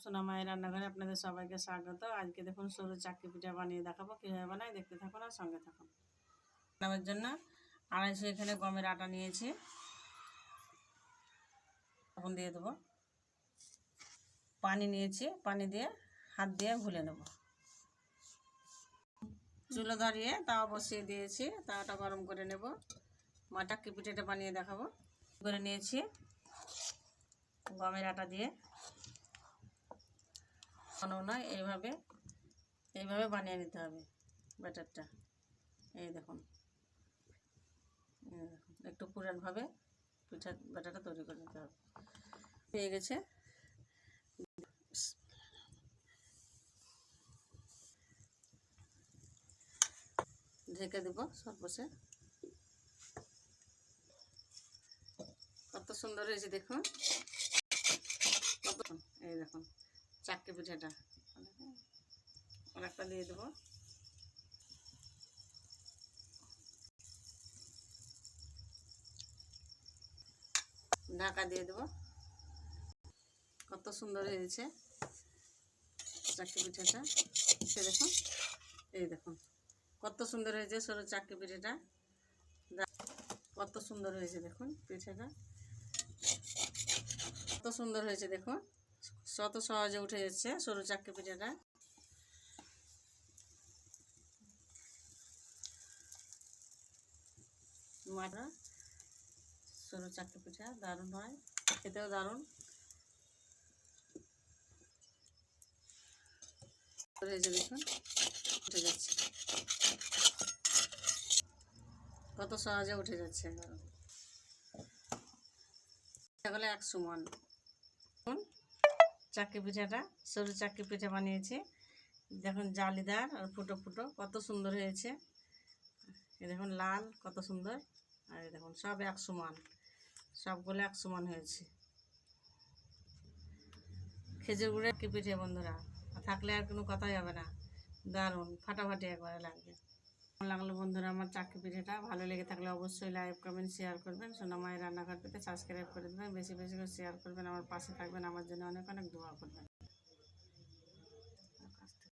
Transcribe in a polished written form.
সোনা মায়ের রান্নাঘরে আপনাদের সবাইকে স্বাগত। আজকে দেখুন সরু চাকরি পিঠা বানিয়ে দেখাবো, কীভাবে বানাই দেখতে থাকুন আর সঙ্গে থাকুন। বানানোর জন্য 250 এখানে গমের আটা নিয়েছি, এখন দিয়ে দেবো। পানি নিয়েছি, পানি দিয়ে হাত দিয়ে ঘুলে নেব। চুলো ধরিয়ে তাওয়া বসিয়ে দিয়েছি, তাওয়াটা গরম করে নেব। চাকরি পিঠাটা বানিয়ে দেখাবো। করে নিয়েছি গমের আটা দিয়ে, নয় এইভাবে বানিয়ে নিতে হবে ব্যাটারটা। এই দেখুন একটু পুরানভাবে ব্যাটারটা তৈরি করে নিতে হবে। হয়ে গেছে, ঢেকে দেবো সর্বশে। কত সুন্দর হয়েছে দেখুন, এই দেখুন চাকরি পিঠাটা অনেকটা দিয়ে দেবো। ঢাকা দিয়ে দেবো। কত সুন্দর হয়েছে চাকরি পিঠাটা, সে দেখুন। এই দেখুন কত সুন্দর হয়েছে সরু চাকরি পিঠাটা, কত সুন্দর হয়েছে দেখুন পিঠাটা, কত সুন্দর হয়েছে দেখুন। কত সহজে উঠে যাচ্ছে সরু চাকরি পিঠাটা। মাটা সরু চাকরি পিঠা দারুণ হয়, খেতেও দারুণ হয়েছে দেখুন, উঠে যাচ্ছে কত সহজে উঠে যাচ্ছে। এগুলো এক সমান। চাকরি পিঠাটা সরু চাকরি পিঠা বানিয়েছি দেখুন, জালিদার আর ফুটো ফুটো কত সুন্দর হয়েছে। এই দেখুন লাল কত সুন্দর, আর এই দেখুন সব এক সমান, সবগুলো এক সমান হয়েছে। খেজুর গুঁড়ো কি পিঠে বন্ধুরা, থাকলে আর কোনো কথাই হবে না, দারুণ ফাটাফাটি একবারে লাগবে। ভালো লাগলো বন্ধুরা আমার চাকরি পিঠাটা, ভালো লেগে থাকলে অবশ্যই লাইক কমেন্ট শেয়ার করবেন। সোনা মায়ের রান্নাঘর পেতে সাবস্ক্রাইব করে দেবেন, বেশি বেশি করে শেয়ার করবেন, আমার পাশে থাকবেন, আমার জন্য অনেক অনেক দোয়া করবেন।